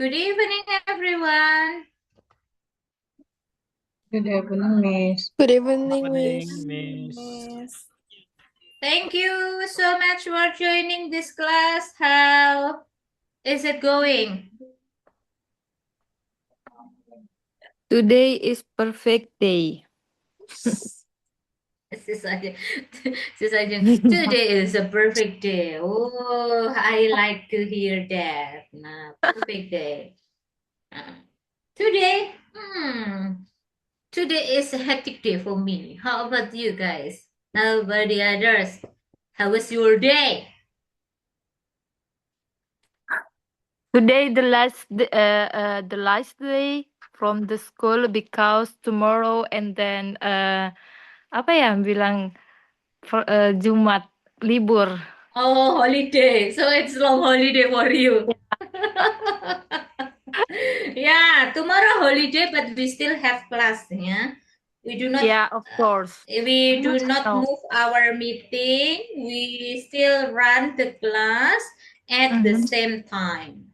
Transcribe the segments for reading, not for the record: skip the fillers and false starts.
Good evening, everyone. Good evening, Miss. Good evening, Morning, Miss. Miss. Thank you so much for joining this class. How is it going? Today is perfect day. Sis Ajeng. Sis Ajeng. Today is a perfect day. Oh, I like to hear that. Nah, perfect day. Today, today is a hectic day for me. How about you guys? How about the others? How was your day? Today the last day from the school because tomorrow and then apa ya bilang Jumat libur. Oh, holiday. So it's long holiday for you. Yeah, tomorrow holiday, but we still have class. Yeah, we do not. Yeah, of course. We do not No. move our meeting. We still run the class at the Mhm. same time,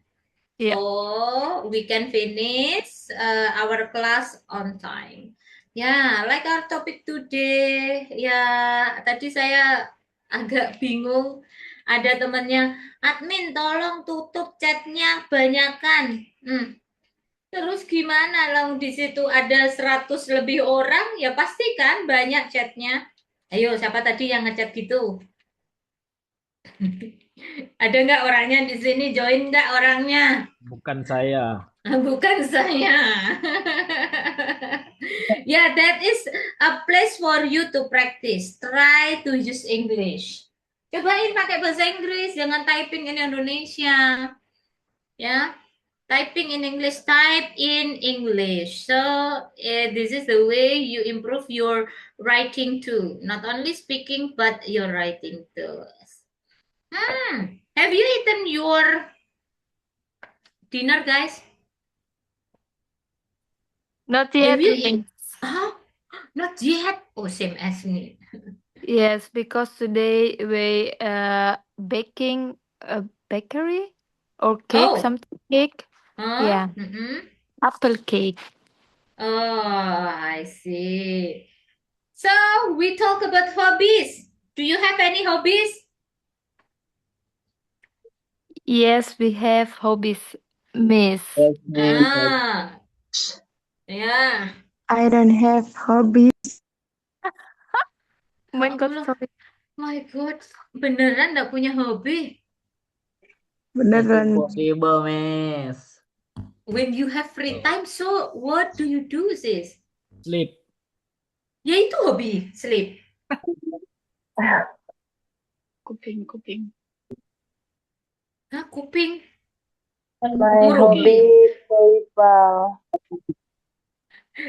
Yeah. so we can finish our class on time. Ya, like our topic today. Ya, tadi saya agak bingung. Ada temannya, admin tolong tutup chatnya banyakan. Terus gimana? Lang di situ ada 100 lebih orang, ya pasti kan banyak chatnya. Ayo, siapa tadi yang ngechat gitu? Ada nggak orangnya di sini? Join nggak orangnya? Bukan saya. Bukan saya. Yeah, that is a place for you to practice. Try to use English. Cobain pakai bahasa Inggris, jangan typing in Indonesia. Ya, typing in English, type in English. So this is the way you improve your writing too. Not only speaking, but your writing too. Have you eaten your dinner, guys? Not Have yet. you Miss. Oh, not yet. Oh, same as me. Yes, because today we baking a bakery or cake, Oh, something cake. Yeah, mm-mm. apple cake. Oh, I see. So we talk about hobbies. Do you have any hobbies? Yes, we have hobbies, Miss. Yes, Miss. Ah, yeah. I don't have hobby. Oh Ya my God, Allah, sorry. my God, beneran nggak punya hobi? It's Beneran. impossible, Miss. When you have free time, so what do you do, sis? Sleep. Ya itu hobi, sleep. Kuping. Hah, kuping, My ngurupi. hobby volleyball.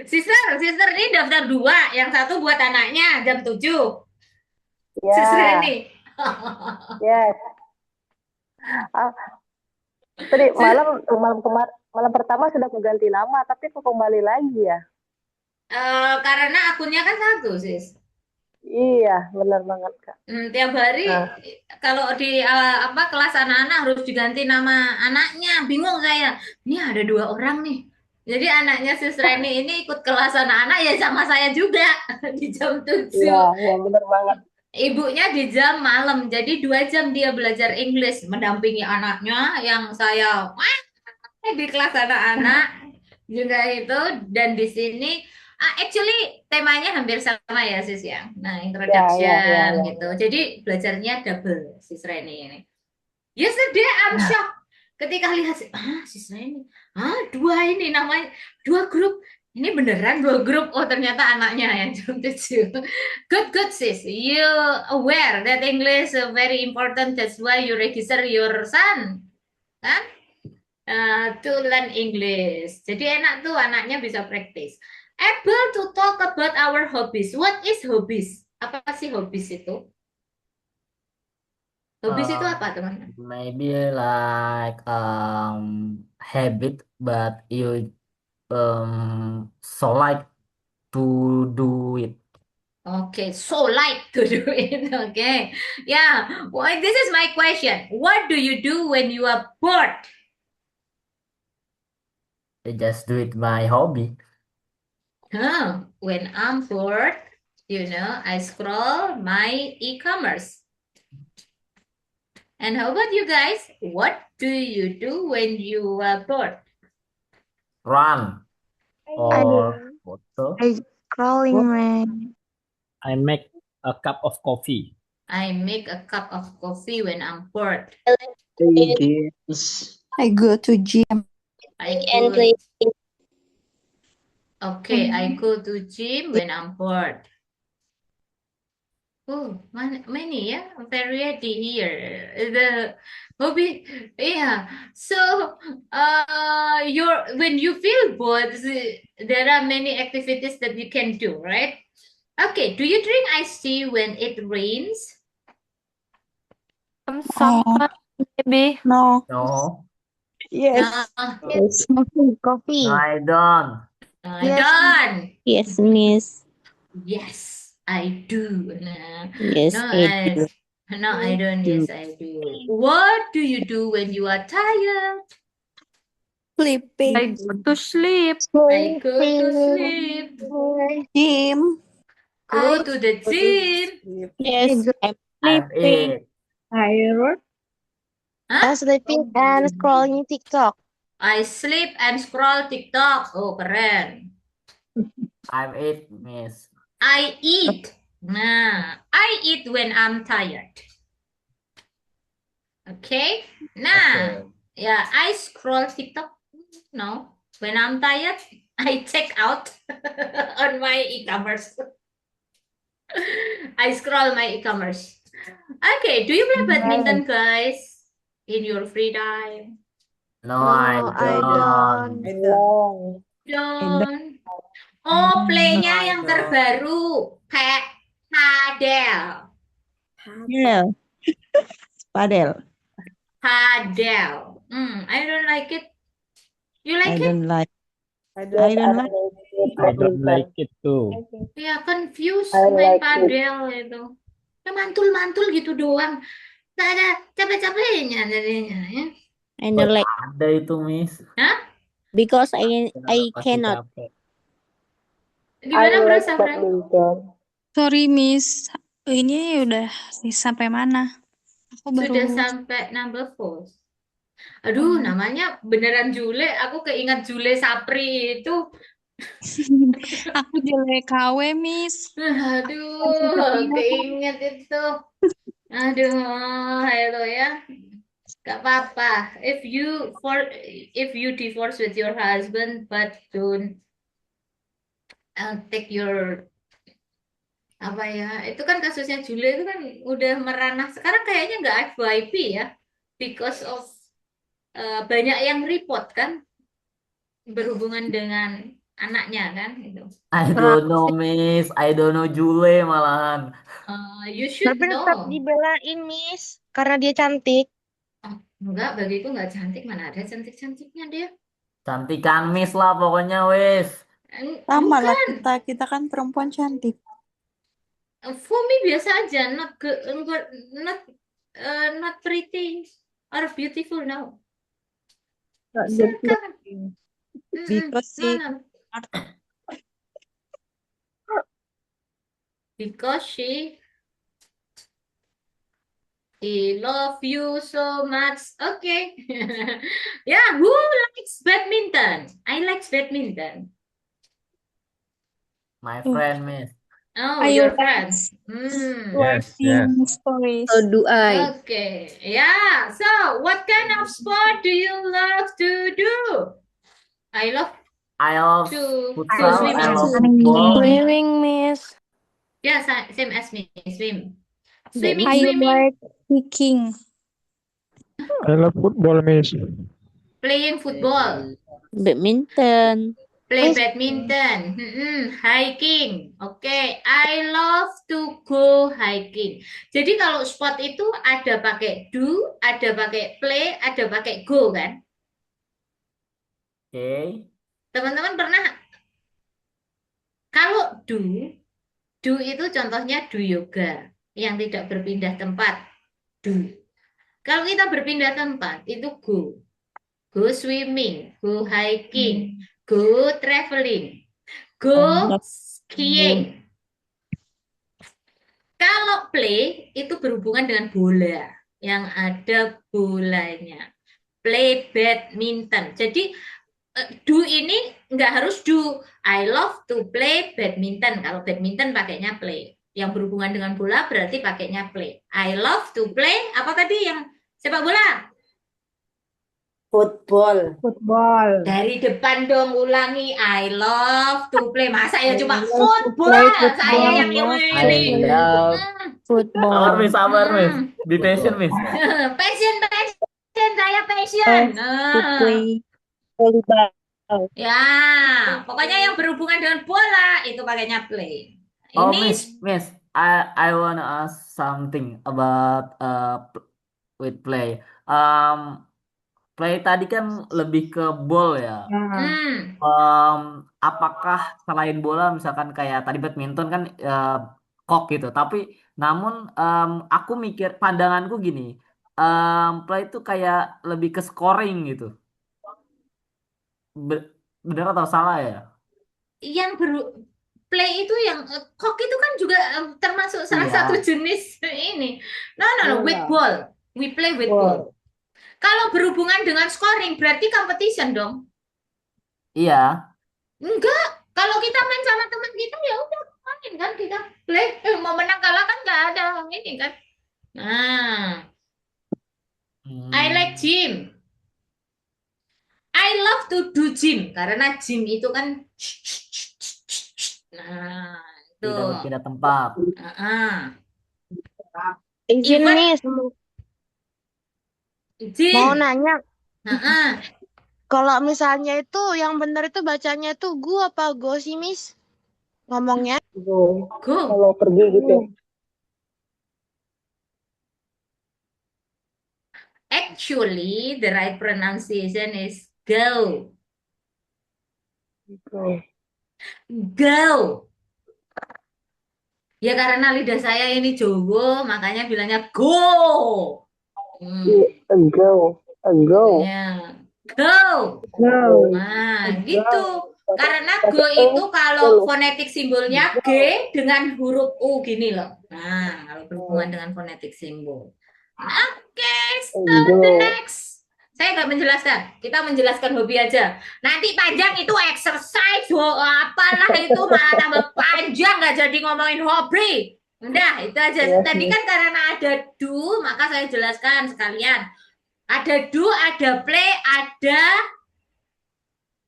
Sister ini daftar 2, yang satu buat anaknya jam 7. Sister Ya, ini. yes. Tadi Sis, malam pertama sudah kuganti nama, tapi kok kembali lagi ya? karena akunnya kan satu, sis. Iya, benar banget, Kak. Tiap hari Nah, kalau di apa kelas anak-anak harus diganti nama anaknya. Bingung saya. Ini ada 2 orang nih. Jadi anaknya Sis Reni ini ikut kelas anak-anak ya sama saya juga di jam iya, 7. ya benar banget. Ibunya di jam malam. Jadi 2 jam dia belajar Inggris mendampingi anaknya yang saya di kelas anak-anak juga itu, dan di sini actually temanya hampir sama ya sis ya. Nah, Ya. introduction gitu. Jadi belajarnya double sis Reni ini. Yesterday I'm shocked ketika lihat sis Reni. 2 ini namanya 2 grup. Ini beneran 2 grup. Oh, ternyata anaknya yang jam 7. Good sis. You aware that English very important. That's why you register your son. Kan? To learn English. Jadi enak tuh anaknya bisa praktis. Able to talk about our hobbies. What is hobbies? Apa sih hobbies itu? Hobbies itu apa, teman-teman? Maybe like habit, but you so like to do it. Okay, so like to do it. Okay. Yeah. Well, this is my question. What do you do when you are bored? I just do it my hobby. When I'm bored, I scroll my e-commerce. And how about you guys? What do you do when you are bored? Run or photo. I scrolling my I make a cup of coffee. I make a cup of coffee when I'm bored. Play games. I go to gym. I And go, play. okay, I go to gym when I'm bored. Oh, many, yeah, variety here. The hobby, yeah. So, when you feel bored, there are many activities that you can do, right? Okay, do you drink iced tea when it rains? Sometimes maybe. No. No, Yes. No, Yes. Coffee. no, I don't. I Yes. don't. Yes, miss. Yes, I do. No, Yes, no, I I, do. no, I don't. do. Yes, I do. What do you do when you are tired? Sleeping. I go to sleep. I go to sleep. Gym. Go to the gym. Yes, I'm I'm sleeping. it. Tired. Huh? Sleeping and scrolling TikTok. I sleep and scroll TikTok. Oh, keren. I'm it, miss. I eat. Nah, I eat when I'm tired. Okay? Nah, Okay. yeah, I scroll TikTok. No, when I'm tired, I check out on my e-commerce. I scroll my e-commerce. Okay, do you play badminton, guys, in your free time? No, I don't. Long. Don't. Oh, playnya yang terbaru, padel. Yeah. Padel. Padel. I don't like it. You like it? like. I I don't like. I don't like it too. Ya, confused I main like it. padel itu. Ya mantul-mantul gitu doang. Nggak ada capek-capeknya jadinya ya. I don't like Ada itu, miss. Hah? because Kenapa pasti cannot. capek? Gimana Bro Safran? Sorry Miss, ini udah sampai mana? Aku Sudah baru sampai number 4. Aduh, namanya beneran Jule. Aku keingat Jule Sapri itu. aku jelek KW Miss. Aduh, keinget itu. Aduh, itu ya. Gak apa-apa. If you divorce with your husband, but don't take your apa ya? Itu kan kasusnya Jule itu kan udah meranah. Sekarang kayaknya nggak FYP ya, because of banyak yang report kan berhubungan dengan anaknya kan itu. I don't know, miss. I don't know Jule malahan. You should Tapi tetap know. dibelain, Miss, karena dia cantik. Enggak, bagiku nggak cantik. Mana ada cantik-cantiknya dia. Cantikan miss lah pokoknya, wis. Sama lah Bukan. kita kan perempuan cantik. For me biasa aja, not pretty or beautiful, no. Silakan. Because No, no. Because he love you so much. Okay. Yeah, who likes badminton? I like badminton. My friend, miss. Oh, I your like friends. Team stories. So do I. Okay. Yeah. So, what kind of sport do you love to do? I love I love to futsal, swim. I love football. Swimming, Miss. Yeah, same as me. Swim. I Swimming. like hiking. I love football, miss. Playing football. Badminton. Play badminton, hiking. Oke, I love to go hiking. Jadi kalau sport itu ada pakai do, ada pakai play, ada pakai go kan? Oke. Teman-teman pernah kalau do itu contohnya do yoga yang tidak berpindah tempat. Do. Kalau kita berpindah tempat itu go. go swimming, go hiking, go traveling, go skiing. Kalau play itu berhubungan dengan bola yang ada bolanya. Play badminton. Jadi do ini nggak harus do. I love to play badminton. Kalau badminton pakainya play. Yang berhubungan dengan bola berarti pakainya play. I love to play. Apa tadi yang sepak bola? Football. Football. Dari depan dong ulangi. I love to play. Masa ya cuma I love to football? play Saya yang football. milih. I love. Sabar, Football. Miss, sabar, Miss. Be patient, Miss. Passion, saya passion. To play volleyball. Ya, pokoknya yang berhubungan dengan bola itu pakainya play. Oh, Ini Miss, I wanna ask something about with play. Play tadi kan lebih ke ball ya. Apakah selain bola, misalkan kayak tadi badminton kan kok gitu. Tapi namun aku mikir pandanganku gini, play itu kayak lebih ke scoring gitu. Bener atau salah ya? yang play itu yang kok itu kan juga termasuk salah Iya. satu jenis ini. No, with Bola. ball. We play with ball. Kalau berhubungan dengan scoring berarti competition dong. Iya. Enggak. Kalau kita main sama teman kita ya udah main kan kita play. Mau menang kalah kan nggak ada ini kan. Nah, I like gym. I love to do gym karena gym itu kan nah itu Tidak berpindah tempat. Izin Ivan. Miss, gym. mau nanya, Heeh. kalau misalnya itu yang benar itu bacanya itu gu apa go sih Miss? Ngomongnya? Go. Go. Kalau pergi gitu. Actually, the right pronunciation is go. Go. Go. Ya karena lidah saya ini Jawa, makanya bilangnya go. Go. Go. Ya. Go. Go. Nah, gitu. Karena go itu kalau fonetik simbolnya G dengan huruf U gini loh. Nah, kalau berhubungan dengan fonetik simbol. Oke, start the next. Saya nggak menjelaskan. Kita menjelaskan hobi aja. Nanti panjang itu exercise, apalah itu malah tambah panjang nggak jadi ngomongin hobi. Udah, itu aja. Tadi kan karena ada do, maka saya jelaskan sekalian. Ada do, ada play, ada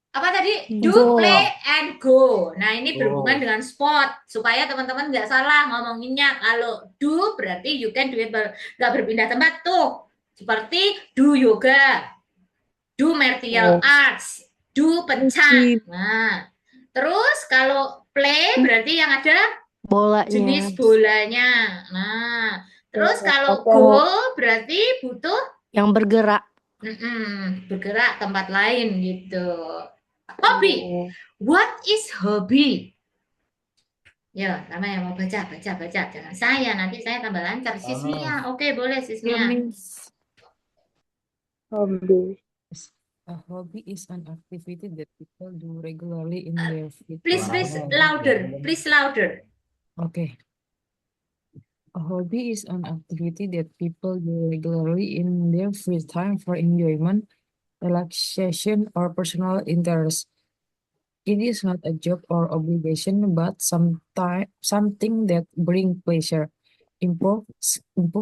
apa tadi? Do, Go. play, and go. Nah, ini Go. berhubungan dengan sport. Supaya teman-teman nggak salah ngomonginnya. Kalau do berarti you can do it, nggak berpindah tempat tuh. Seperti do yoga, do martial arts, do pencak. Nah, terus kalau play berarti yang ada Bolanya. jenis bolanya. Nah, terus kalau go berarti butuh Yang bergerak. bergerak tempat lain gitu. Hobi. What is hobby? Ya, sama yang mau baca. Jangan saya, nanti saya tambah lancar. Sismia, oke boleh Sismia. Hobby. A hobby is an activity that people do regularly in their free Please time. louder. Okay. A hobby is an activity that people do regularly in their free time for enjoyment, relaxation, or personal interest. It is not a job or obligation, but something that brings pleasure, improve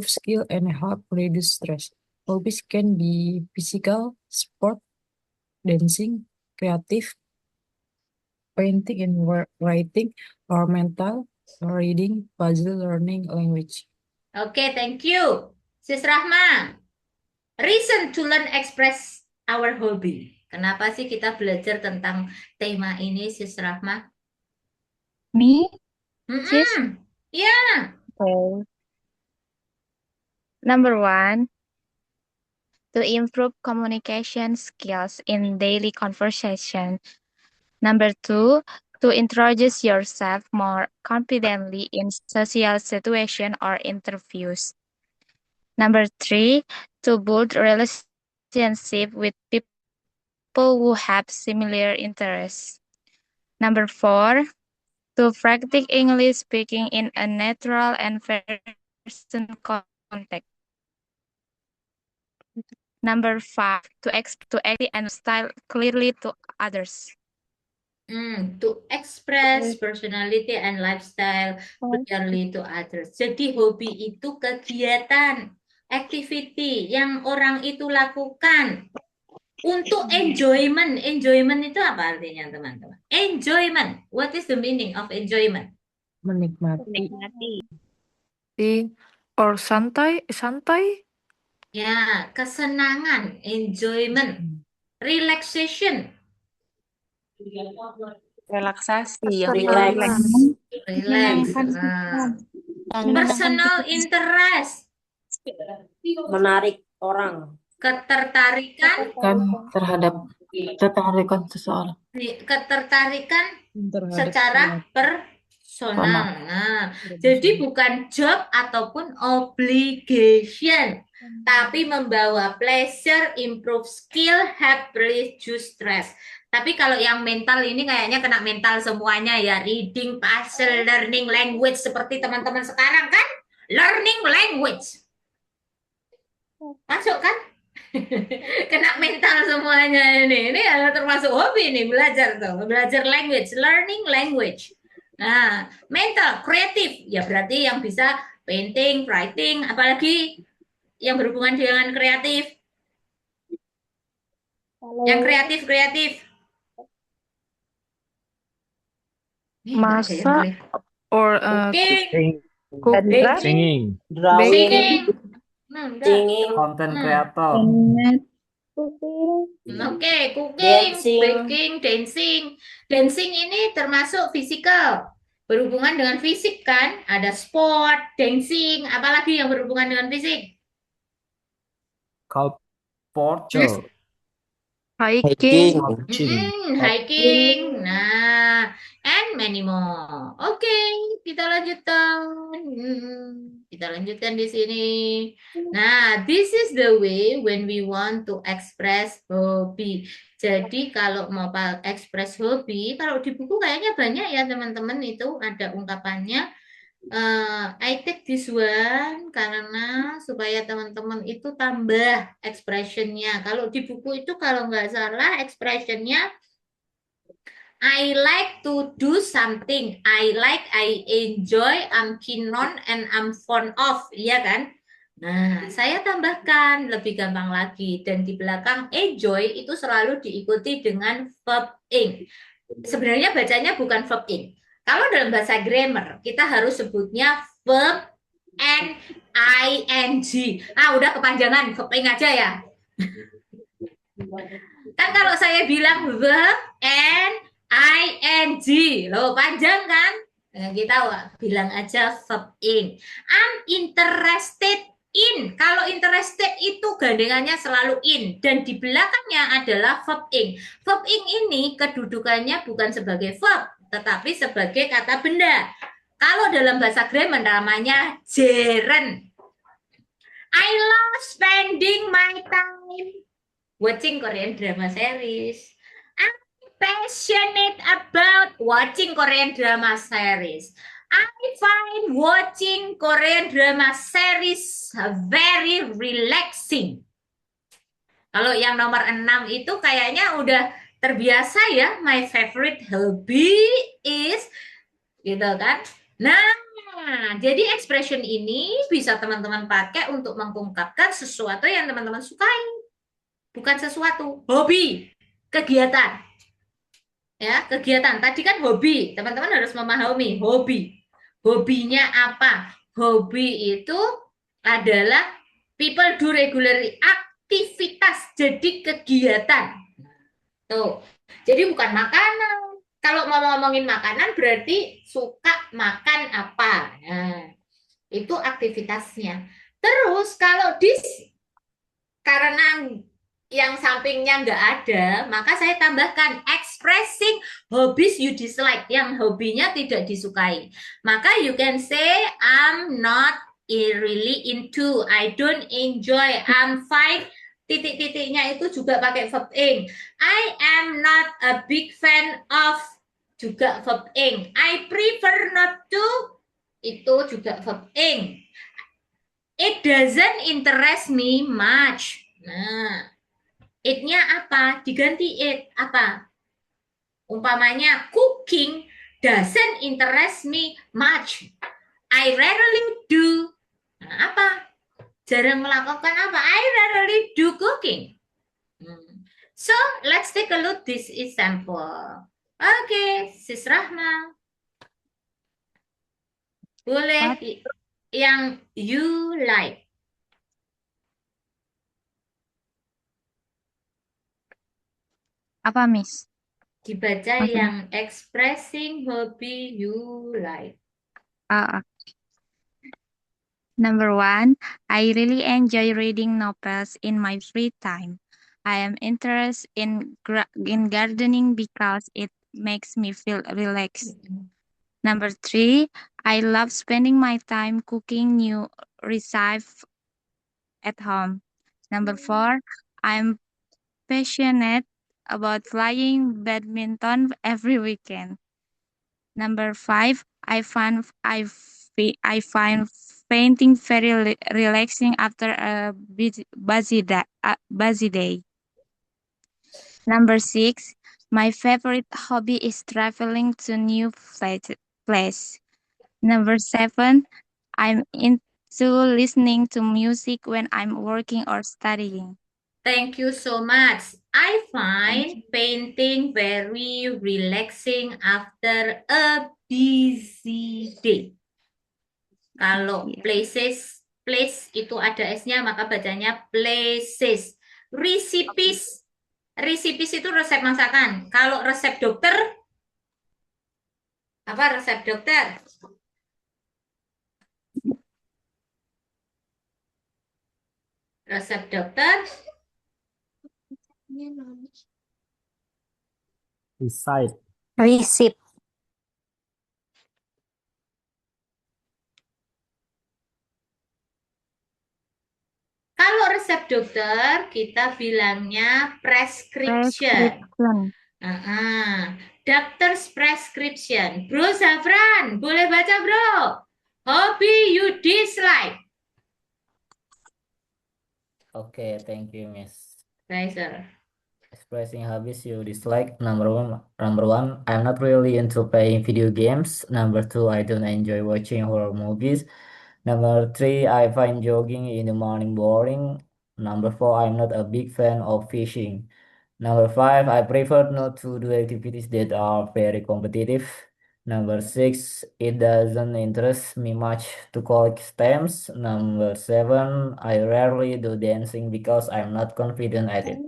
skill, and help reduce stress. Hobbies can be physical, sport, dancing, creative, painting and writing, or mental, reading, puzzle, learning language. Oke, thank you. Sis Rahma. Reason to learn express our hobby. Kenapa sih kita belajar tentang tema ini, Sis Rahma? Me? Sis? Ya. Okay. Number 1, to improve communication skills in daily conversation. Number 2, to introduce yourself more confidently in social situation or interviews. Number 3, to build relationship with people people who have similar interests. Number 4, to practice English speaking in a natural and person context. Number 5, to act and style clearly to others. To express personality and lifestyle clearly to others. Jadi hobi itu kegiatan, activity yang orang itu lakukan untuk enjoyment. Enjoyment itu apa artinya, teman-teman? Enjoyment. What is the meaning of enjoyment? Menikmati. Or santai. Ya, kesenangan, enjoyment, relaxation, Relaksasi yang relax. Menyenangkan. Personal interest, Menarik orang. ketertarikan, Ketertarikan seseorang. ketertarikan Terhadap secara personal. Nah, jadi bukan job ataupun obligation, tapi membawa pleasure, improve skill, help reduce stress. Tapi kalau yang mental ini kayaknya kena mental semuanya ya, reading, puzzle, learning language seperti teman-teman sekarang kan, learning language. Masuk kan? Kena mental semuanya ini. Ini termasuk hobi nih, belajar tuh, belajar language, learning language. Nah, mental, kreatif, ya berarti yang bisa painting, writing, apalagi yang berhubungan dengan kreatif. Yang kreatif. Masak or Cooking, Singing. singing, Singing. Content creator. Oke, cooking, Dancing. baking, dancing. Dancing ini termasuk fisikal, berhubungan dengan fisik kan? Ada sport, dancing, apalagi yang berhubungan dengan fisik? Culture. hiking. Hiking. Nah, and many more. Oke, kita lanjutkan. Kita lanjutkan di sini. Nah, this is the way when we want to express hobby. Jadi kalau mau express hobi, kalau di buku kayaknya banyak ya teman-teman, itu ada ungkapannya. I take this one karena supaya teman-teman itu tambah expressionnya. Kalau di buku itu kalau nggak salah expressionnya I like to do something. I like, I enjoy, I'm keen on, and I'm fond of. Iya kan? Nah, saya tambahkan lebih gampang lagi. Dan di belakang enjoy itu selalu diikuti dengan verb ing. Sebenarnya bacanya bukan verb ing. Kalau dalam bahasa grammar, kita harus sebutnya verb and ing. Udah kepanjangan, verb ing aja ya. Kan kalau saya bilang verb and ing, loh panjang kan? Kita bilang aja verb ing. I'm interested in. Kalau interested itu gandengannya selalu in. Dan di belakangnya adalah verb ing. Verb ing ini kedudukannya bukan sebagai verb, tetapi sebagai kata benda. Kalau dalam bahasa grammar namanya gerund. I love spending my time watching Korean drama series. I'm passionate about watching Korean drama series. I find watching Korean drama series very relaxing. Kalau yang nomor 6 itu kayaknya udah terbiasa ya, my favorite hobby is, gitu kan. Nah, jadi expression ini bisa teman-teman pakai untuk mengungkapkan sesuatu yang teman-teman sukai. Bukan sesuatu, hobi, kegiatan. Ya, kegiatan. Tadi kan hobi, teman-teman harus memahami hobi. Hobinya apa? Hobi itu adalah people do regularly, aktivitas, jadi kegiatan. Tuh. Jadi bukan makanan. Kalau mau ngomongin makanan berarti suka makan apa. Nah, itu aktivitasnya. Terus kalau karena yang sampingnya nggak ada, maka saya tambahkan expressing hobbies you dislike, yang hobinya tidak disukai. Maka you can say I'm not really into, I don't enjoy, I'm fine titik-titiknya itu juga pakai verb ing. I am not a big fan of, juga verb ing. I prefer not to, itu juga verb ing. It doesn't interest me much. Nah, it-nya apa? Diganti it. Apa? Umpamanya cooking doesn't interest me much. I rarely do. Nah, apa? Jarang melakukan apa? I rarely do cooking. So, let's take a look this example. Okay, Sis Rahma. Boleh yang you like. Apa, Miss? Dibaca Oke. yang expressing hobby you like. Number 1, I really enjoy reading novels in my free time. I am interested in gardening because it makes me feel relaxed. Number 3, I love spending my time cooking new recipes at home. Number 4, I'm passionate about playing badminton every weekend. Number 5, I find painting very relaxing after a busy day. Number 6, my favorite hobby is traveling to new places. Number 7, I'm into listening to music when I'm working or studying. Thank you so much. I find painting very relaxing after a busy day. Kalau places, place itu ada S-nya, maka bacanya places. Recipes. Recipes itu resep masakan. Kalau resep dokter, apa resep dokter? Resep dokter. Receipt. Kalau resep dokter, kita bilangnya prescription. Doctor's prescription. Bro Zafran, boleh baca bro? Hobby you dislike. Okay, thank you, Miss. Pleasure. Expressing hobbies you dislike. Number one, I'm not really into playing video games. Number 2, I don't enjoy watching horror movies. Number 3, I find jogging in the morning boring. Number 4, I'm not a big fan of fishing. Number 5, I prefer not to do activities that are very competitive. Number 6, it doesn't interest me much to collect stamps. Number 7, I rarely do dancing because I'm not confident at it.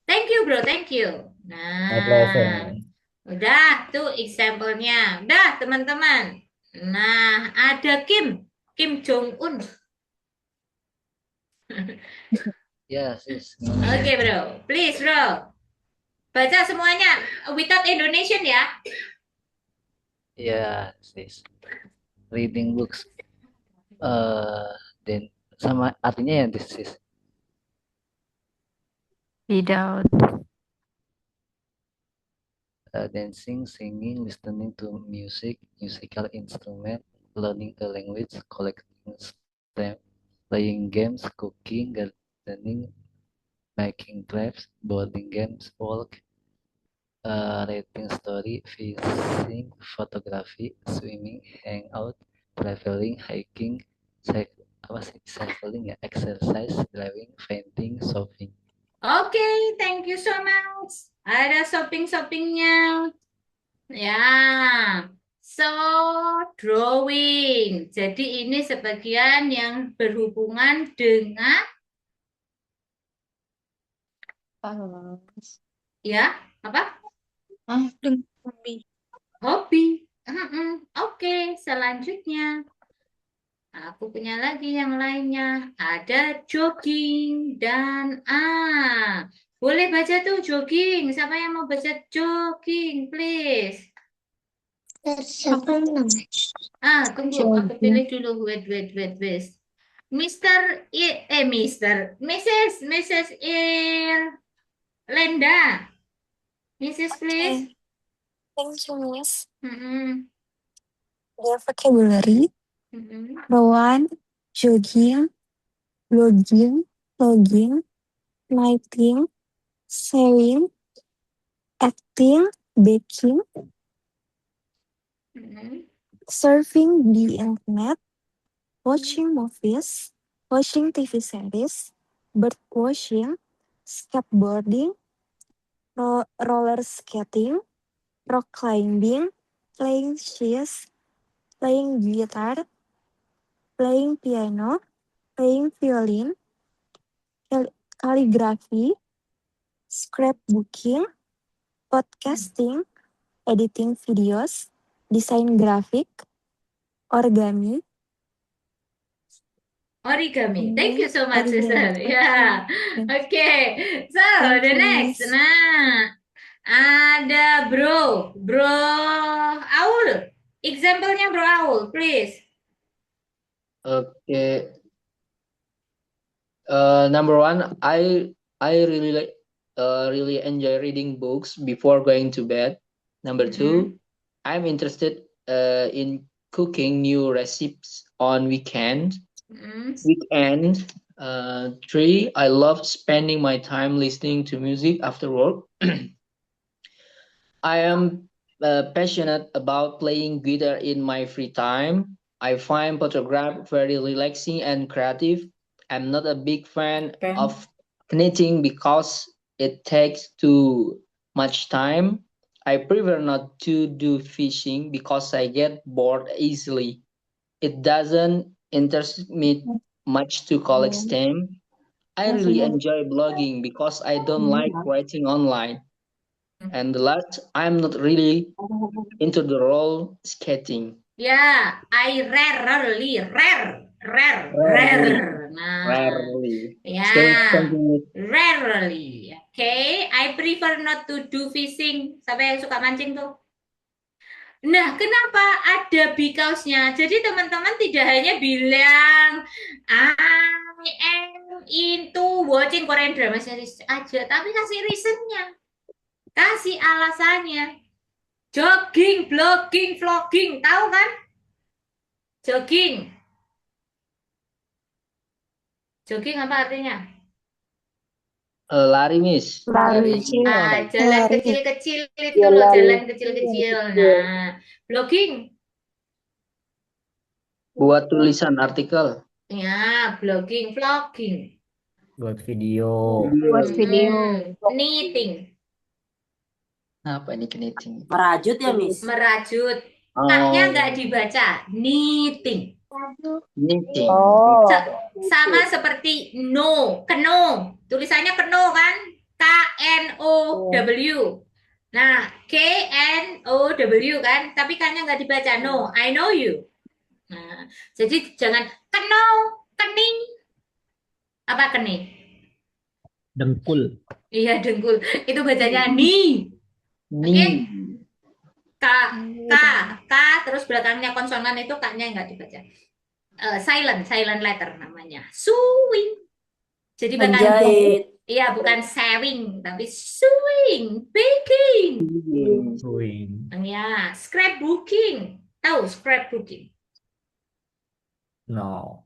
Thank you bro, thank you. My pleasure, Nah, Miss. udah tuh example-nya. Udah teman-teman. Nah, ada Kim Jong-un. Yes, yes. Oke bro, please bro. Baca semuanya without Indonesian ya. Yes, yes. Reading books. Dan sama artinya ya this is. Without. Dancing, singing, listening to music, musical instrument, learning a language, collecting stamps, playing games, cooking, gardening, making crafts, boarding games, walk, writing story, fishing, photography, swimming, hangout, traveling, hiking, cycling ya, exercise, driving, painting, shopping. Oke, thank you so much. Ada shopping-shoppingnya. Ya, so drawing. Jadi ini sebagian yang berhubungan dengan ya, apa? Hobi. Oke, selanjutnya. Aku punya lagi yang lainnya. Ada jogging dan boleh baca tuh jogging. Siapa yang mau baca jogging, please? Tunggu, aku pilih dulu. Wait. Mrs. Irlanda. Mrs. please. Thank you, Miss. Mm-mm. Their vocabulary: Mm-mm. run, jogging, logging, lighting, sewing, acting, baking, Mm-mm. surfing the internet, watching movies, watching TV series, bird watching, skateboarding, roller skating, rock climbing, playing chess, playing guitar, playing piano, playing violin, calligraphy, scrapbooking, podcasting, editing videos, desain grafik, origami. Origami. Thank you so much, sister. Origami. Yeah. Okay. So Thank the you, next. Miss. Nah, ada bro Aul. Example-nya bro Aul, please. Okay. Number one, I really enjoy reading books before going to bed. Number two, I'm interested in cooking new recipes on weekend. Three, I love spending my time listening to music after work. I am passionate about playing guitar in my free time. I find photograph very relaxing and creative. I'm not a big fan of knitting because it takes too much time. I prefer not to do fishing because I get bored easily. It doesn't interest me much to collect stamps. I really enjoy blogging because I don't like writing online. And the last, I'm not really into the roller skating. Ya, I rarely. Nah, Rarely. ya, Thank you. rarely. Okay, I prefer not to do fishing. Siapa yang suka mancing tuh? Nah, kenapa ada because-nya? Jadi teman-teman tidak hanya bilang I am into watching Korean drama series aja, tapi kasih reason-nya. Kasih alasannya. Jogging, blogging, vlogging, tahu kan? Jogging. Jogging apa artinya? Lari, Miss. Lari. Jalan Lari. kecil-kecil itu loh, jalan kecil-kecil. Nah, blogging. Buat tulisan artikel. Ya, blogging, vlogging. Buat video. Knitting. Apa ini knitting? Merajut ya, Miss? Merajut. K-nya nggak dibaca. Knitting. Knitting. Sama seperti no, keno. Tulisannya keno kan? K-N-O-W. Nah, K-N-O-W kan? Tapi K-nya nggak dibaca. No, I know you. Nah, jadi jangan keno, kening. Apa kening? Dengkul. Iya, dengkul. Itu bacanya ni. Oke? K, terus belakangnya konsonan itu K-nya nggak dibaca. Silent letter namanya. Sewing. Jadi Menjahit. iya, bukan sewing, tapi sewing, baking. Swing. Ya, scrapbooking. Tahu scrapbooking? No.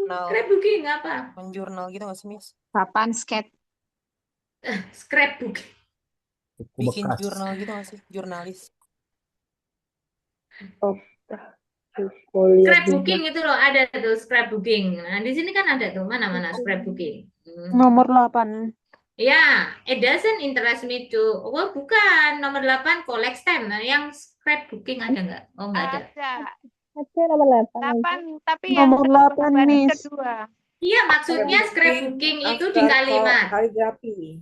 Scrapbooking apa? Menjurnal gitu nggak sih, Miss? Papan skate. Scrapbooking. Bikin Bekas. jurnal gitu nggak sih? Jurnalis. Scrapbooking itu loh, ada tuh scrapbooking. Nah, di sini kan ada tuh mana-mana scrapbooking. Nomor 8. Ya, it doesn't interest me to. Oh, bukan. Nomor 8 collect stamp. Nah, yang scrapbooking ada nggak? Oh, nggak ada. Ada nomor 8, tapi yang Nomor 8, baris Miss. kedua. Iya, maksudnya scrapbooking itu di kalimat. Kaligrafi.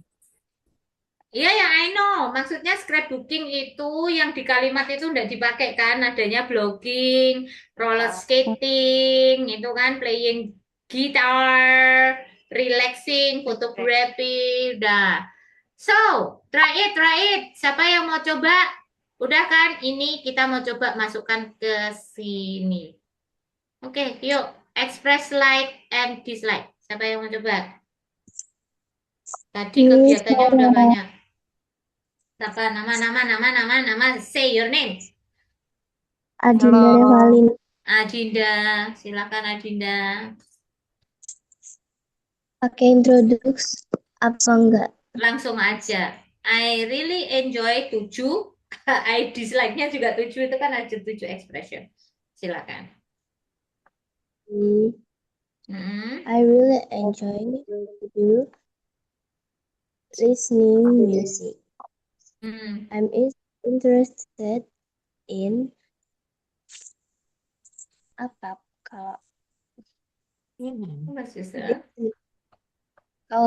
Iya, ya, I know. Maksudnya scrapbooking itu yang di kalimat itu udah dipakai kan, adanya blogging, roller skating, itu kan playing guitar, relaxing, photography, udah. So, try it. Siapa yang mau coba? Udah kan? Ini kita mau coba masukkan ke sini. Oke, yuk. express like and dislike. Siapa yang mau coba? Tadi kegiatannya udah banyak. Siapa? Nama. Say your name. Adinda Hello. Revalina. Adinda, silakan Adinda. Pakai introduce apa enggak? Langsung aja. I really enjoy 7. I dislike-nya juga 7, itu kan ada 7 expression. Silakan. I really enjoy to do listening music. I'm interested in apa kalau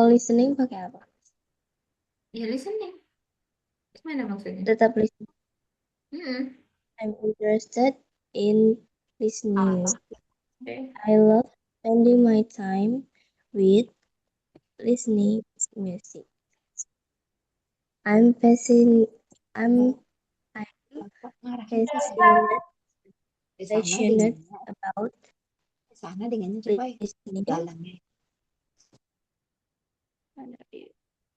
listening pakai apa? Ya listening. Gimana maksudnya? Tetap listening. I'm interested in listening. I love spending my time with listening music. I'm passionate about listening.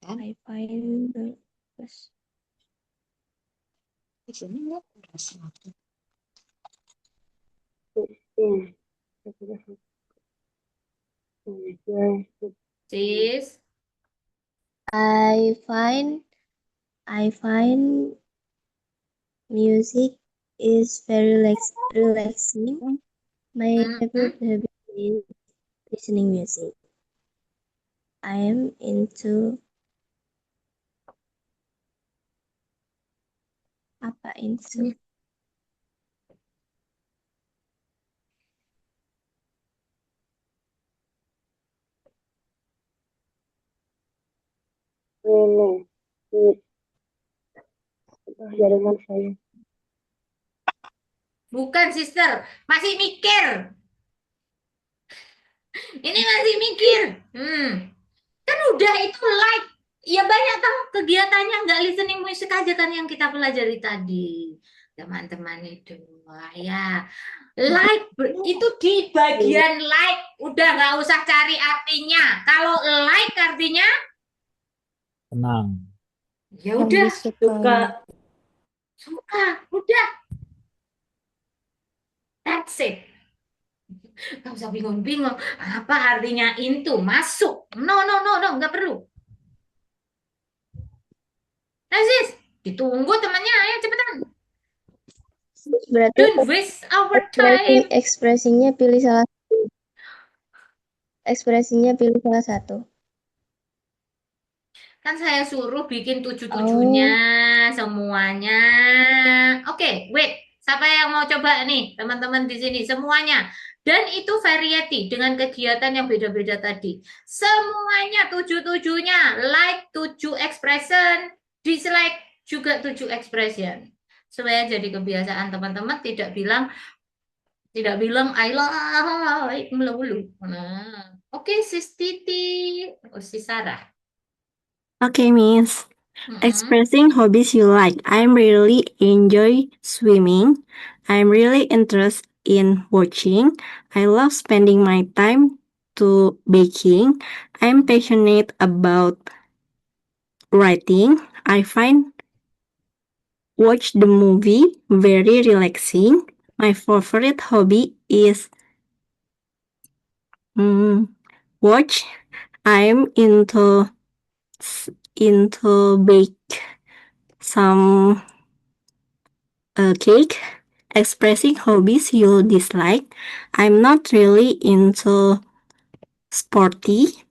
I find the Sis. I find music is very relaxing. My favorite hobby is listening music. I am into apa into? Jaringan saya. Bukan, sister. Masih mikir. Ini masih mikir. Kan udah itu like. Ya banyak tahu kegiatannya nggak listening music aja kan yang kita pelajari tadi. Teman-teman itu. Wah ya. Like itu di bagian like. Udah nggak usah cari artinya. Kalau like artinya Tenang. ya udah Suka. udah. That's it. Gak usah bingung-bingung apa artinya into masuk. No, nggak perlu. Sis, ditunggu temannya, ayo cepetan. Berarti Don't waste our time. ekspresinya pilih salah satu. Kan saya suruh bikin 7-7-nya semuanya. Oke, wait. Siapa yang mau coba nih, teman-teman di sini semuanya? Dan itu variety dengan kegiatan yang beda-beda tadi. Semuanya 7-7-nya, like 7 expression, dislike juga 7 expression. Supaya jadi kebiasaan teman-teman tidak bilang I like melulu. Nah, oke, Sis Titi, Sis Sarah. Okay, Miss. Expressing hobbies you like. I'm really enjoy swimming. I'm really interested in watching. I love spending my time to baking. I'm passionate about writing. I find watch the movie very relaxing. My favorite hobby is watch. I'm into bake some cake. Expressing hobbies you dislike. I'm not really into sporty.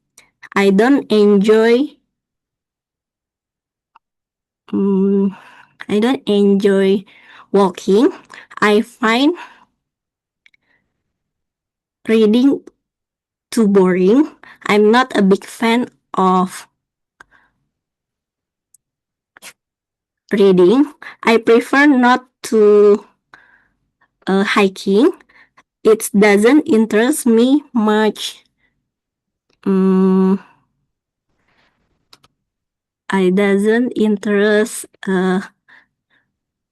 I don't enjoy walking. I find reading too boring. I'm not a big fan of reading. I prefer not to hiking. It doesn't interest me much. I doesn't interest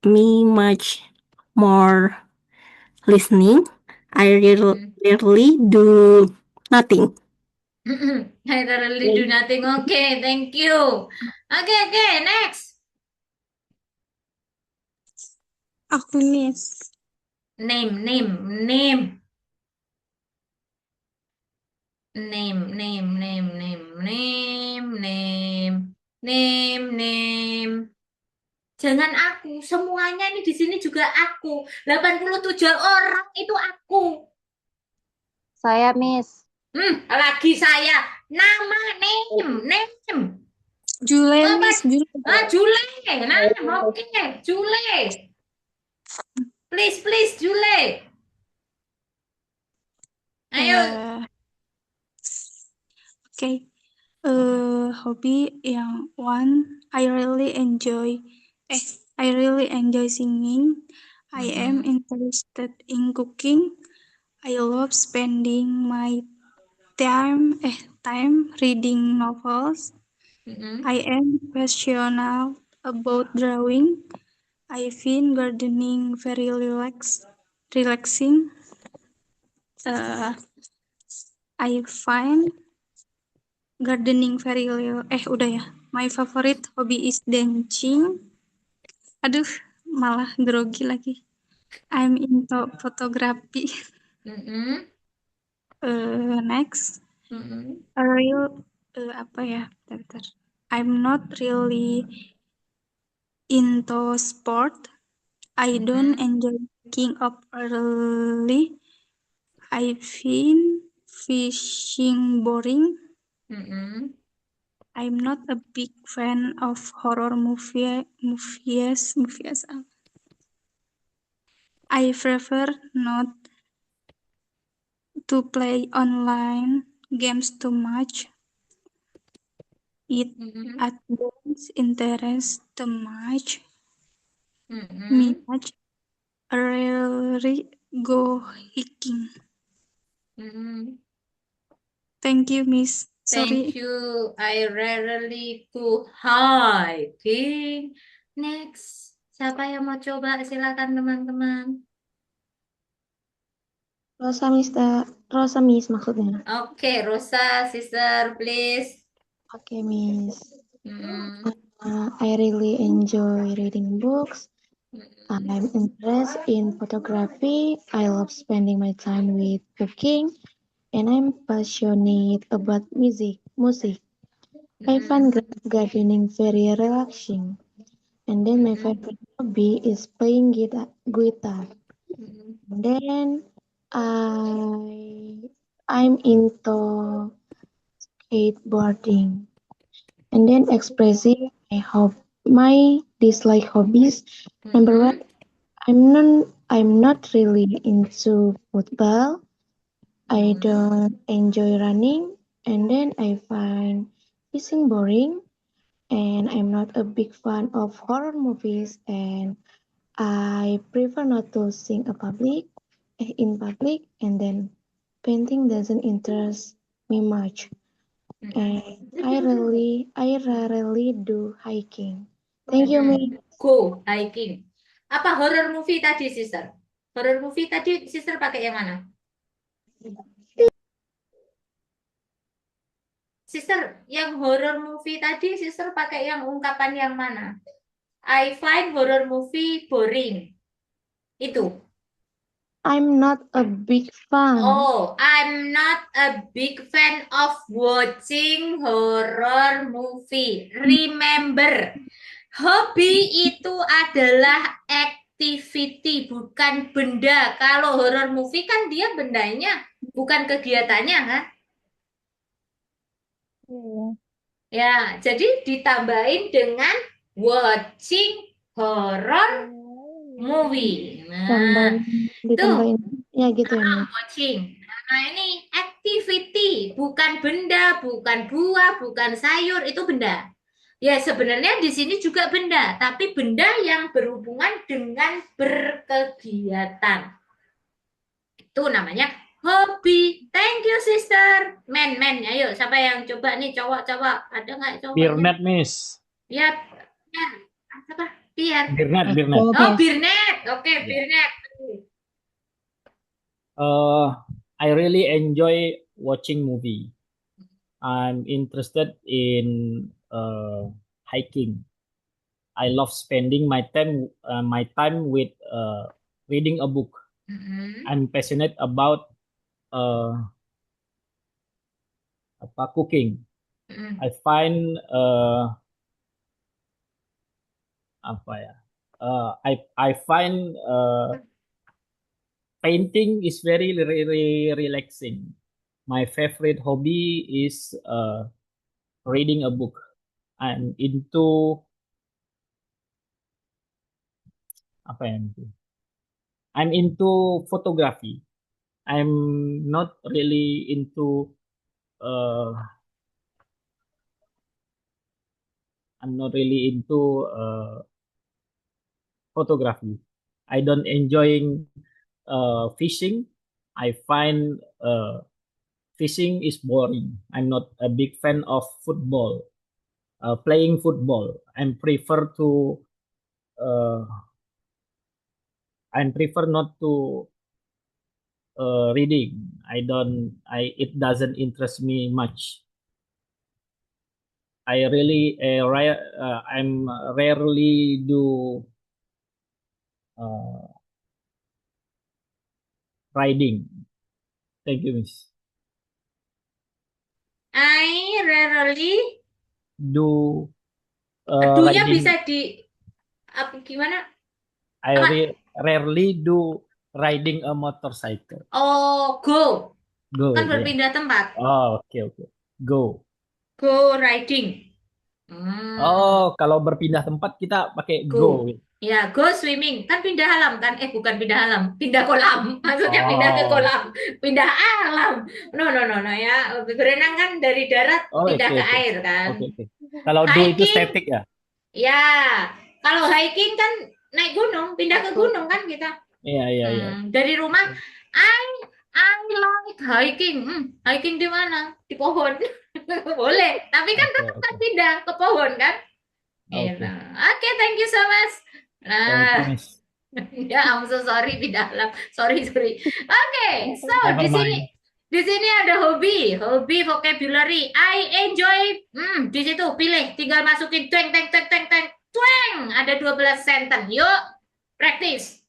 me much more listening. I Mm-mm. rarely do nothing. I really do nothing. Okay, thank you. Okay, next. Aku Miss. Name, name, name. Name, name, name, name, name, name, name, name. Jangan aku, semuanya ini di sini juga aku. 87 orang itu aku. Saya, Miss. Lagi saya. Nama, name. Jule, Apa? Miss. Jule. Jule. Nah, oke, Jule. Please, Jule. Ayo. Okay. Hobi yang one, I really enjoy singing. I am interested in cooking. I love spending my time reading novels. I am passionate about drawing. I find gardening very relaxing. I find gardening very udah ya. My favorite hobby is dancing. Aduh, malah grogi lagi. I'm into photography. Next. Apa ya? Bentar. I'm not really into sport. I don't enjoy waking up early. I find fishing boring. I'm not a big fan of horror movies. I prefer not to play online games too much. It adds interest too much. Me much. Rarely go hiking. Thank you, Miss. Sorry. Thank you. I rarely go hiking. Next. Siapa yang mau coba? Silakan teman-teman. Rosa, Miss maksudnya. Oke, Rosa, sister, please. Okay, Miss. I really enjoy reading books. I'm interested in photography. I love spending my time with cooking, and I'm passionate about music. I find gardening very relaxing. And then my favorite hobby is playing guitar. And then I'm into skateboarding. And then expressing my dislike hobbies. Number one, I'm not really into football. I don't enjoy running, and then I find fishing boring, and I'm not a big fan of horror movies, and I prefer not to sing in public, and then painting doesn't interest me much. And I rarely do hiking. Thank you, Miss. Go hiking. Apa horror movie tadi, sister? Horror movie tadi, sister pakai yang mana? Sister, yang horror movie tadi, sister pakai yang ungkapan yang mana? I find horror movie boring. Itu. I'm not a big fan. Oh, I'm not a big fan of watching horror movie. Remember, hobi itu adalah activity, bukan benda. Kalau horror movie kan dia bendanya, bukan kegiatannya, kan? Ya, jadi ditambahin dengan watching horror movie. Nah, Ditambahin ya gitu ya, Miss. watching. Nah, ini activity, bukan benda, bukan buah, bukan sayur, itu benda. Ya, sebenarnya di sini juga benda, tapi benda yang berhubungan dengan berkegiatan. Itu namanya hobi. Thank you, sister. Men, ayo, siapa yang coba nih, cowok. Ada nggak cowoknya? Birnet, Miss. Biar. Apa? Biar. Birnet. Oh, Birnet. Oke, Birnet. I really enjoy watching movie. I'm interested in hiking. I love spending my time with reading a book. Mm-mm. I'm passionate about cooking. Mm-mm. I find apa ya? I find painting is very relaxing. My favorite hobby is reading a book. I'm into apa ya? I'm into photography. I'm not really into uh, photography. I don't enjoying fishing. I find fishing is boring. I'm not a big fan of football. Playing football. Uh, I prefer not to reading. It doesn't interest me much. I'm rarely do uh, riding. Thank you, Miss. I rarely Do dunya riding. bisa di apa gimana? I Apa? rarely do riding a motorcycle. Oh, go. Go, Kan yeah. berpindah tempat. Oh, okay. Go. Go riding. Hmm. Oh, kalau berpindah tempat kita pakai go. Ya, go swimming. Kan pindah alam kan? Bukan pindah alam, pindah kolam. Maksudnya pindah ke Oh. kolam, pindah alam. No ya. Berenang kan dari darat Oh, pindah okay. ke air kan. Okay. Kalau do itu Hiking, static ya? ya. Kalau hiking kan naik gunung, pindah ke gunung kan kita. Iya. Dari rumah, I like hiking. Hiking di mana? Di pohon. Boleh. Tapi kan tetap kan pindah ke pohon kan? Okay. Oke, thank you so much. Thank you, Miss. Ya, I'm so sorry pindah alam. Sorry. Oke, so Never mind. di sini ada hobi vocabulary. I enjoy. Di situ pilih, tinggal masukin tweng. Ada 12 sentence. Yuk, practice.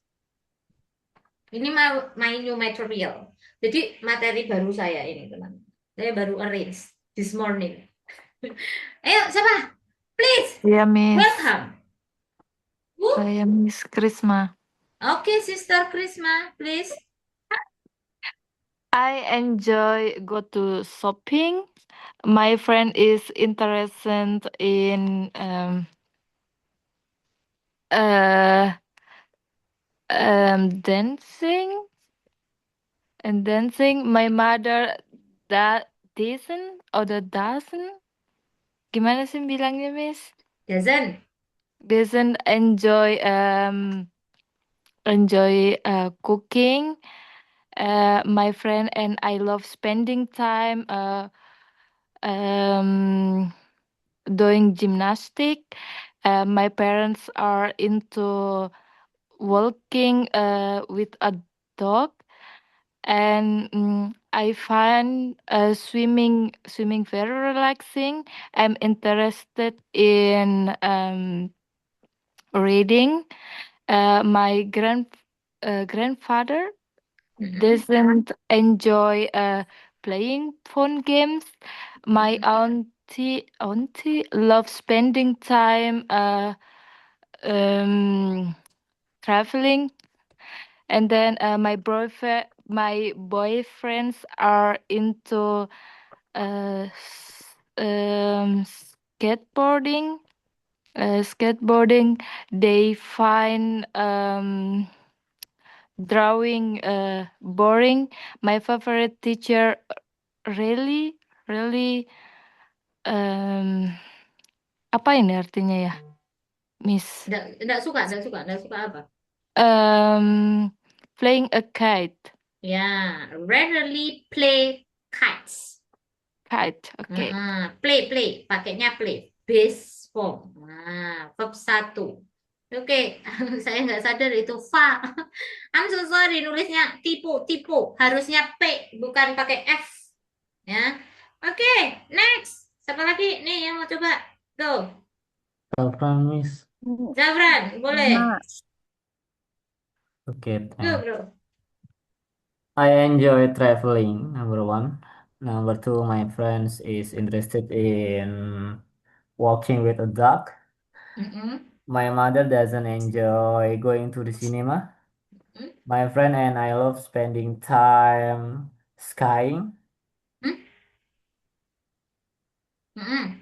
Ini my new material. Jadi materi baru saya ini, teman. Saya baru arrange this morning. Ayo, siapa? Please. Yeah, Miss. Welcome. Saya Miss Krisma. Okay, Sister Krisma, please. I enjoy go to shopping. My friend is interested in dancing. My mother doesn't. Gimana sih bilangnya, Miss? Doesn't enjoy cooking. My friend and I love spending time doing gymnastic. My parents are into walking with a dog, and I find swimming very relaxing. I'm interested in reading. My grandfather doesn't enjoy playing phone games. My auntie loves spending time traveling, and then my boyfriends are into skateboarding. They find drawing boring. My favorite teacher really apa ini artinya ya, Miss? Nggak suka apa? Playing a kite. Ya, rarely play kites. Kite, oke. Play, pakainya play. Base form. Verb 1. Oke, saya nggak sadar itu fa. I'm so sorry, nulisnya tipu. Harusnya P, bukan pakai F. Ya. Oke, next. Siapa lagi nih yang mau coba? Go. Zafran, Miss. Zafran, boleh. Okay, Go, thanks. bro. I enjoy traveling, number one. Number two, my friends is interested in walking with a dog. Mm-mm. My mother doesn't enjoy going to the cinema. Mm. My friend and I love spending time skiing. Mm-mm.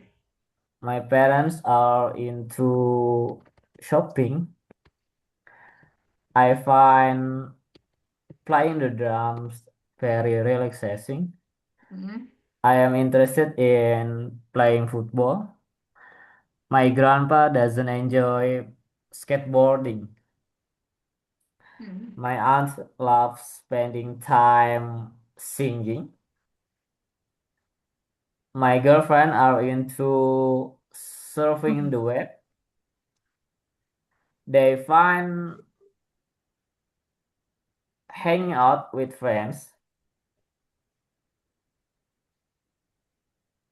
My parents are into shopping. I find playing the drums very relaxing. Mm-mm. I am interested in playing football. My grandpa doesn't enjoy skateboarding. Mm-mm. My aunt loves spending time singing. My girlfriend are into surfing the web. They find hanging out with friends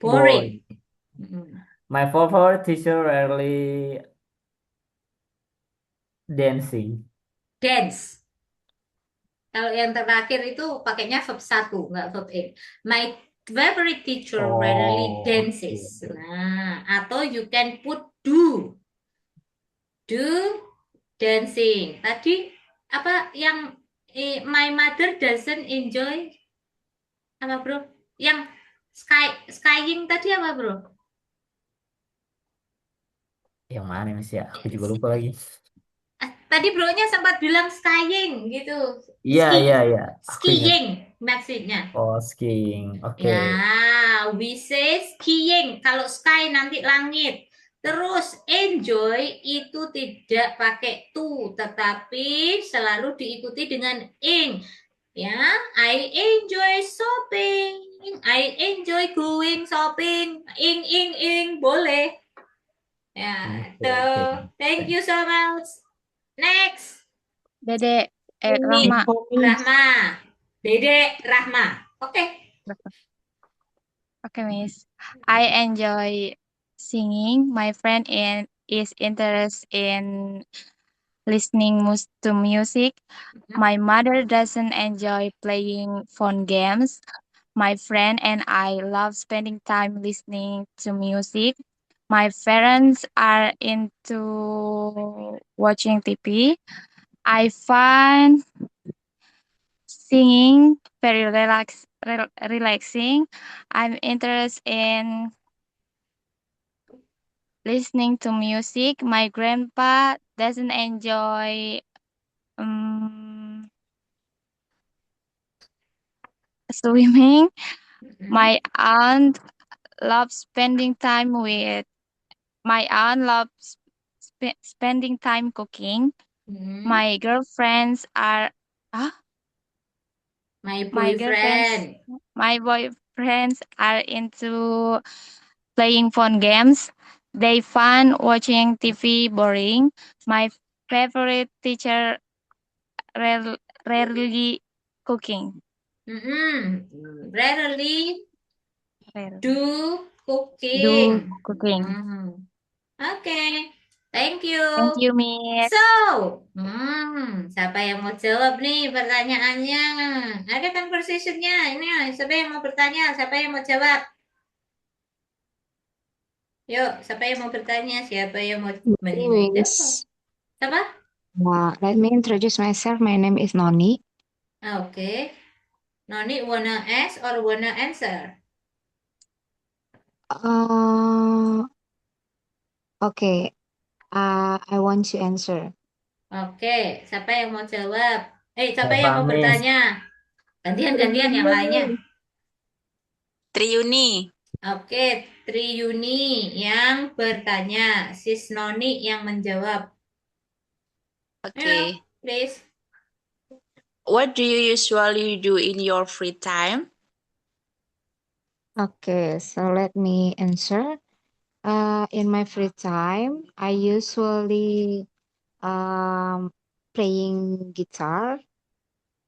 Boring. boring. Mm-mm. My favorite teacher rarely dancing. Dance. Kalau yang terakhir itu pakainya verb 1, nggak verb ing. My favorite teacher rarely Oh, dances. Nah, atau you can put do. Do dancing. Tadi apa yang my mother doesn't enjoy apa, bro? Yang skiing tadi apa, bro? yang mana Miss ya? Aku juga lupa lagi. Tadi bro-nya sempat bilang skiing gitu. Iya, iya, iya. Aku ingat. Skiing maksudnya. Oh, skiing. Oke. Ya, we say skiing. Kalau sky nanti langit. Terus enjoy itu tidak pakai to, tetapi selalu diikuti dengan ing. Ya, I enjoy shopping. I enjoy going shopping. Ing, boleh. Ya, tuh. Thank you so much. Next. Dede, Rahma. Rahma. Dede, Rahma. Oke. Okay, Miss. I enjoy singing. My friend is interested in listening to music. My mother doesn't enjoy playing phone games. My friend and I love spending time listening to music. My parents are into watching TV. I find singing very relaxing. I'm interested in listening to music. My grandpa doesn't enjoy swimming. My aunt loves spending time with. My aunt loves spending time cooking. My girlfriends are. My boyfriend. My boyfriends are into playing phone games. They find watching TV boring. My favorite teacher rarely cooking. Rarely do cooking. Do cooking. Oke. Thank you. Thank you, Miss. So, siapa yang mau jawab nih pertanyaannya? Ada conversation-nya. Ini siapa yang mau bertanya? Siapa yang mau jawab? Yuk, siapa yang mau bertanya? Siapa yang mau menjawab? Siapa? Let me introduce myself. My name is Noni. Okay. Noni wanna ask or wanna answer? Okay. I want to answer. Oke, siapa yang mau jawab? Siapa Siapa, yang mau Miss? bertanya? Gantian yang lainnya. Triuni. Oke, Triyuni yang bertanya, Sis Noni yang menjawab. Okay. Please. What do you usually do in your free time? Okay, so let me answer. In my free time, I usually playing guitar,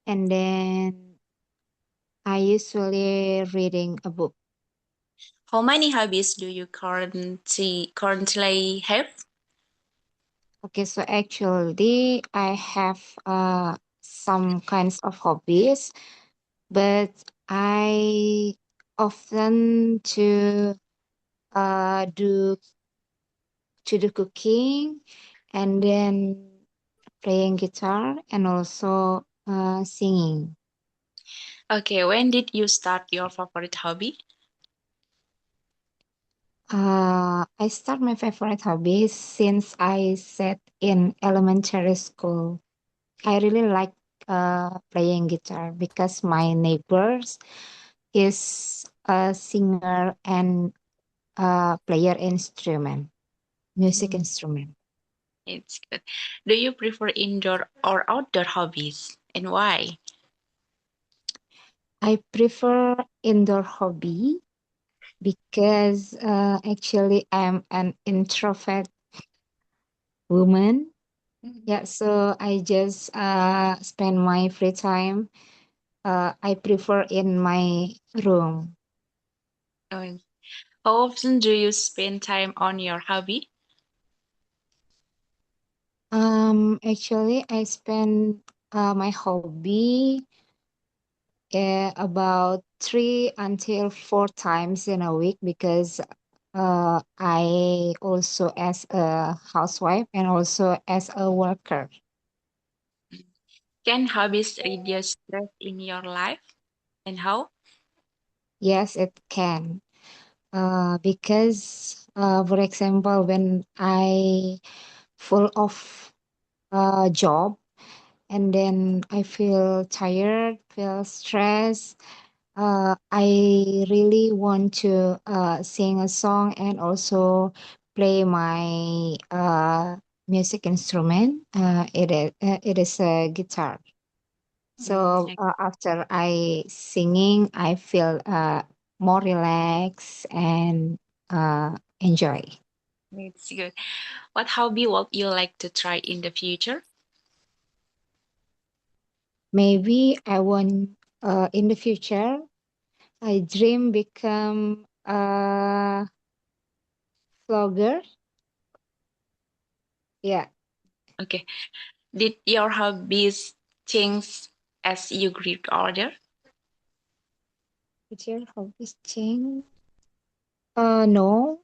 and then I usually reading a book. How many hobbies do you currently have? Okay, so actually I have some kinds of hobbies, but I often do cooking, and then playing guitar, and also singing. Okay, when did you start your favorite hobby? I start my favorite hobby since I sat in elementary school. I really like playing guitar because my neighbors is a singer and player instrument, music Mm, instrument. it's good. Do you prefer indoor or outdoor hobbies, and why? I prefer indoor hobby because actually I'm an introvert woman. Yeah, so I just spend my free time. I prefer in my room. Oh, how often do you spend time on your hobby? Actually, I spend my hobby about 3 until 4 times in a week because I also as a housewife and also as a worker. Can hobbies reduce stress in your life, and how? Yes, it can. Because for example, when I full of job and then I feel tired, feel stressed, I really want to sing a song and also play my music instrument. It is a guitar. So Okay, after I singing, I feel more relaxed and enjoy. it's good. What hobby would you like to try in the future? Maybe I want in the future I dream become a vlogger. Yeah. Okay. Did your hobbies change as you grew older? Did your hobbies change? No.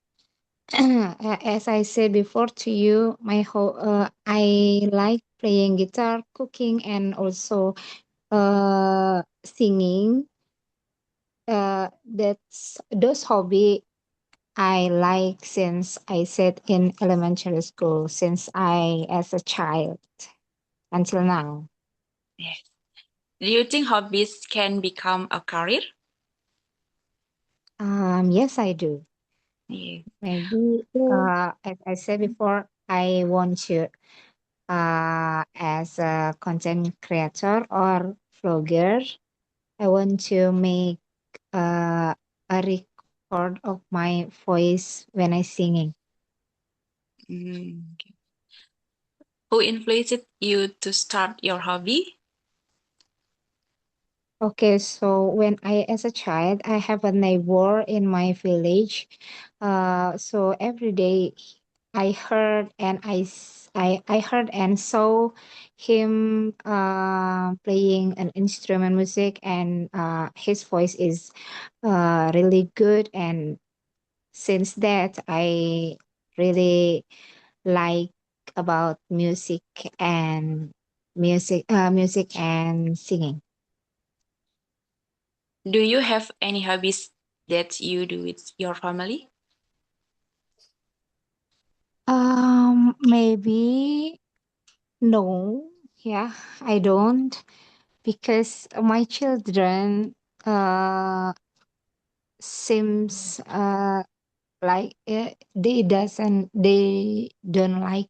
As I said before to you, I like playing guitar, cooking, and also singing. That's those hobby I like since I said in elementary school, since I as a child until now. Yes. Do you think hobbies can become a career? Yes, I do. Yeah. Maybe as I said before, I want to as a content creator or vlogger. I want to make a record of my voice when I singing. Okay. Who influenced you to start your hobby? Okay, so when I, as a child, I have a neighbor in my village. So every day I heard and I heard and saw him playing an instrument music, and his voice is really good. And since that, I really like about music and singing. Do you have any hobbies that you do with your family? Maybe no. Yeah, I don't because my children seems like they don't like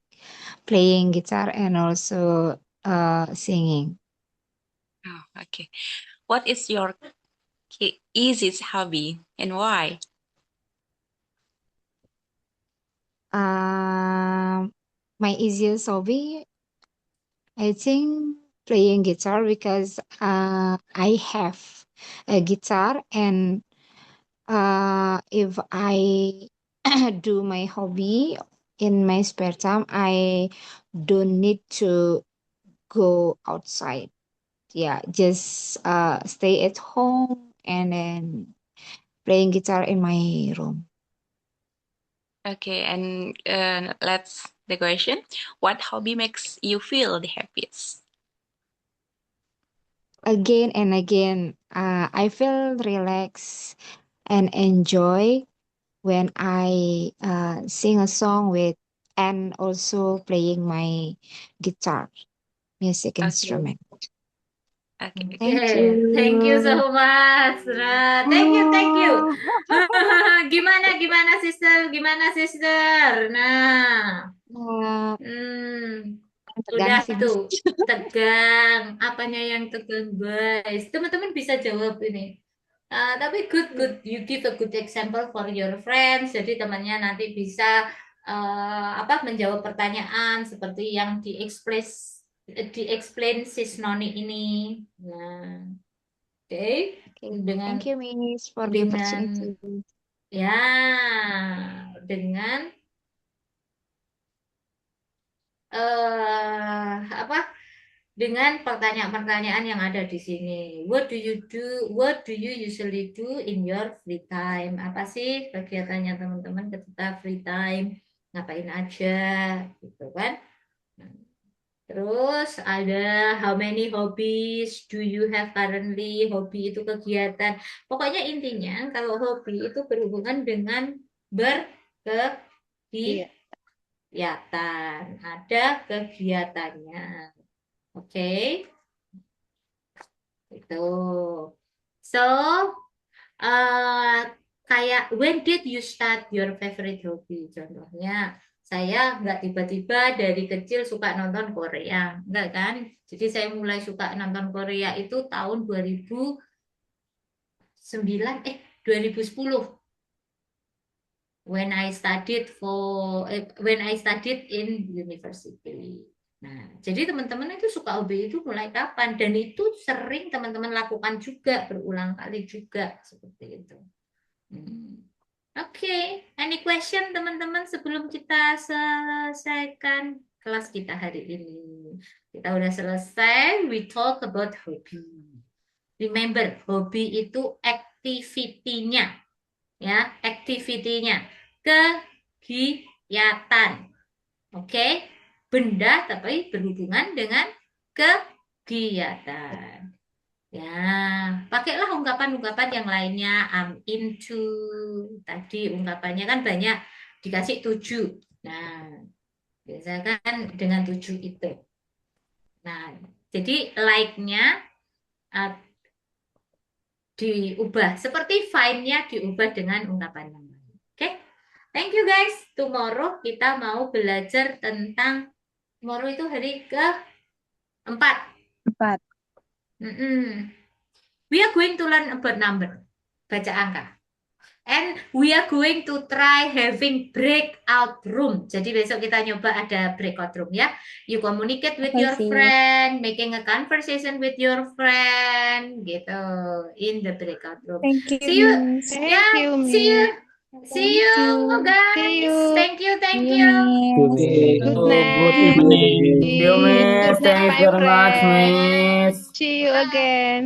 playing guitar and also singing. Oh, okay. What is your easiest hobby and why? My easiest hobby I think playing guitar because I have a guitar, and if I do my hobby in my spare time, I don't need to go outside. Yeah, just stay at home and then playing guitar in my room. Okay, and let's the question. What hobby makes you feel the happiest? Again and again, I feel relaxed and enjoy when I sing a song with and also playing my guitar, music Okay, instrument. okay, Thank Thank you you. so much, Ra. Thank you. Gimana sister? Nah, Tegang udah sih, Miss. tuh tegang. Apanya yang tegang, guys? Teman-teman bisa jawab ini. Tapi good. You give a good example for your friends. Jadi temannya nanti bisa menjawab pertanyaan seperti yang di-explain sis Noni ini. Nah, oke. Dengan Thank you, Miss, for the opportunity. ya dengan dengan pertanyaan-pertanyaan yang ada di sini. What do you do? What do you usually do in your free time? Apa sih kegiatannya teman-teman ketika free time? Ngapain aja, gitu kan? Terus ada how many hobbies do you have currently? Hobi itu kegiatan. Pokoknya intinya kalau hobi itu berhubungan dengan kegiatan. Ada kegiatannya. Oke. Itu. So, kayak when did you start your favorite hobby? Contohnya, saya nggak tiba-tiba dari kecil suka nonton Korea, enggak kan? Jadi saya mulai suka nonton Korea itu tahun 2010. When I studied in university. Nah, jadi teman-teman itu suka hobi itu mulai kapan? Dan itu sering teman-teman lakukan juga berulang kali juga seperti itu. Oke, any question teman-teman sebelum kita selesaikan kelas kita hari ini? Kita udah selesai, we talk about hobby. Remember, hobi itu activity-nya. Ya, activity-nya. Kegiatan. Oke? Benda tapi berhubungan dengan kegiatan. Ya, pakailah ungkapan-ungkapan yang lainnya. I'm into. Tadi ungkapannya kan banyak dikasih 7. Nah, biasanya kan dengan 7 itu. Nah, jadi like-nya diubah. Seperti fine-nya diubah dengan ungkapan yang lain. Oke? Thank you guys. Tomorrow kita mau belajar tentang tomorrow itu hari ke-4. We are going to learn about number, baca angka. And we are going to try having breakout room. Jadi besok kita nyoba ada breakout room ya. You communicate with your friend, making a conversation with your friend, gitu, in the breakout room. Thank you, See you. Miss. See you, guys. Thank you. Good night. evening. See you, Miss. Good night, Thank you my very much, friend. Miss. See you again.